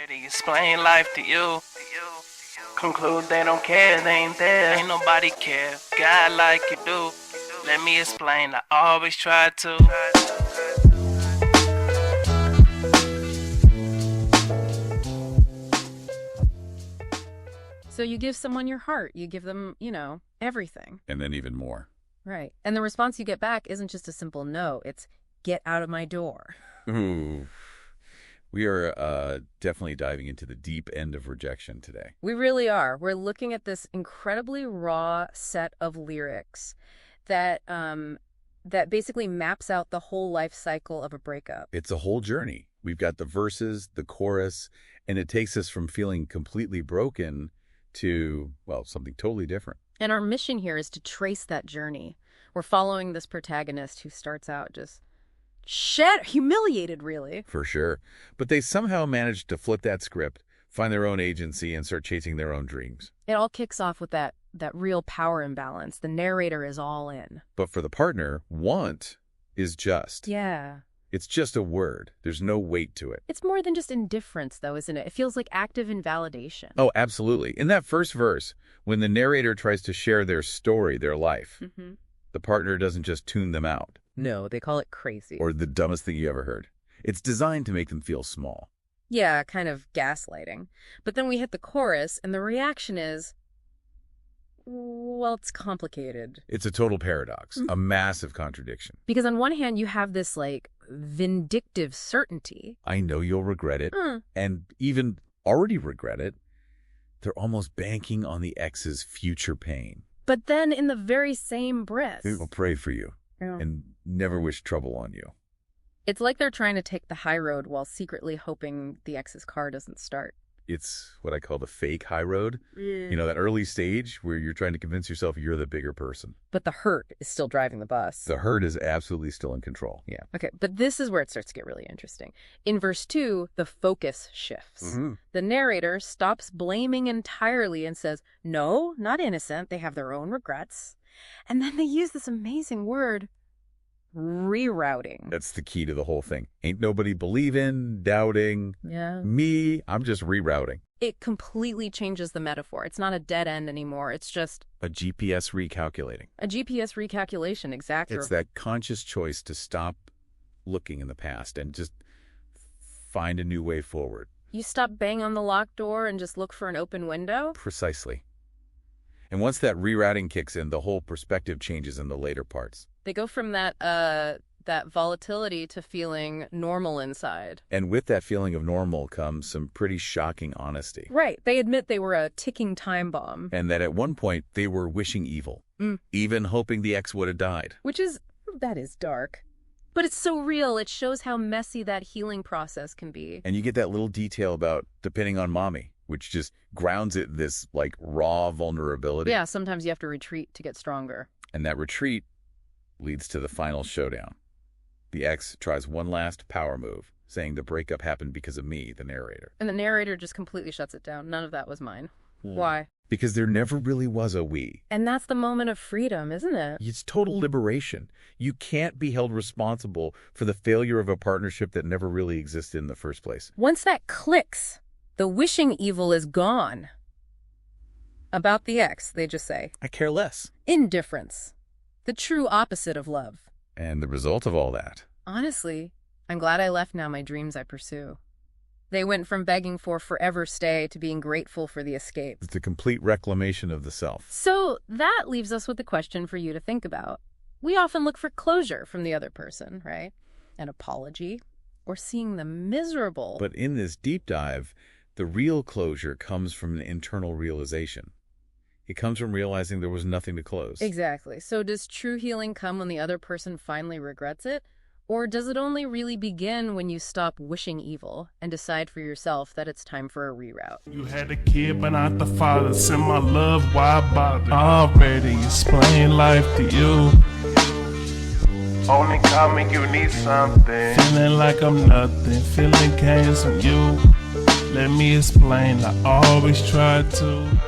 Already explain life to you. Conclude they don't care, they ain't there. Ain't nobody care. God like you do. Let me explain, I always try to. So you give someone your heart. You give them, everything. And then even more. Right. And the response you get back isn't just a simple no. It's get out of my door. Ooh. We are definitely diving into the deep end of rejection today. We really are. We're looking at this incredibly raw set of lyrics that basically maps out the whole life cycle of a breakup. It's a whole journey. We've got the verses, the chorus, and it takes us from feeling completely broken to, well, something totally different. And our mission here is to trace that journey. We're following this protagonist who starts out just humiliated, really. For sure. But they somehow managed to flip that script, find their own agency, and start chasing their own dreams. It all kicks off with that real power imbalance. The narrator is all in. But for the partner, want is just. Yeah. It's just a word. There's no weight to it. It's more than just indifference, though, isn't it? It feels like active invalidation. Oh, absolutely. In that first verse, when the narrator tries to share their story, their life, the partner doesn't just tune them out. No, they call it crazy. Or the dumbest thing you ever heard. It's designed to make them feel small. Yeah, kind of gaslighting. But then we hit the chorus, and the reaction is, well, it's complicated. It's a total paradox, a massive contradiction. Because on one hand, you have this, vindictive certainty. I know you'll regret it, and even already regret it. They're almost banking on the ex's future pain. But then in the very same breath... We'll pray for you, and never wish trouble on you. It's like they're trying to take the high road while secretly hoping the ex's car doesn't start. It's what I call the fake high road. That early stage where you're trying to convince yourself you're the bigger person. But the hurt is still driving the bus. The hurt is absolutely still in control. Yeah. Okay, but this is where it starts to get really interesting. In verse 2, the focus shifts. The narrator stops blaming entirely and says, no, not innocent. They have their own regrets. And then they use this amazing word, rerouting. That's the key to the whole thing. Ain't nobody believing, doubting. Yeah. Me, I'm just rerouting. It completely changes the metaphor. It's not a dead end anymore. It's just... a GPS recalculating. A GPS recalculation, exactly. It's that conscious choice to stop looking in the past and just find a new way forward. You stop bang on the locked door and just look for an open window? Precisely. And once that rerouting kicks in, the whole perspective changes in the later parts. They go from that volatility to feeling normal inside. And with that feeling of normal comes some pretty shocking honesty. Right. They admit they were a ticking time bomb. And that at one point they were wishing evil, even hoping the ex would have died. That is dark. But it's so real. It shows how messy that healing process can be. And you get that little detail about depending on mommy, which just grounds it in this raw vulnerability. Yeah, sometimes you have to retreat to get stronger. And that retreat leads to the final showdown. The ex tries one last power move, saying the breakup happened because of me, the narrator. And the narrator just completely shuts it down. None of that was mine. Why? Because there never really was a we. And that's the moment of freedom, isn't it? It's total liberation. You can't be held responsible for the failure of a partnership that never really existed in the first place. Once that clicks, the wishing evil is gone. About the ex, they just say. I care less. Indifference. The true opposite of love. And the result of all that? Honestly, I'm glad I left now my dreams I pursue. They went from begging for forever stay to being grateful for the escape. It's a complete reclamation of the self. So that leaves us with a question for you to think about. We often look for closure from the other person, right? An apology, or seeing them miserable. But in this deep dive, the real closure comes from an internal realization. It comes from realizing there was nothing to close. Exactly. So does true healing come when the other person finally regrets it? Or does it only really begin when you stop wishing evil and decide for yourself that it's time for a reroute? You had a kid, but not the father. Send my love, why bother? Already explain life to you. Only call me, you need something. Feeling like I'm nothing, feeling gains from you. Let me explain, I always try to.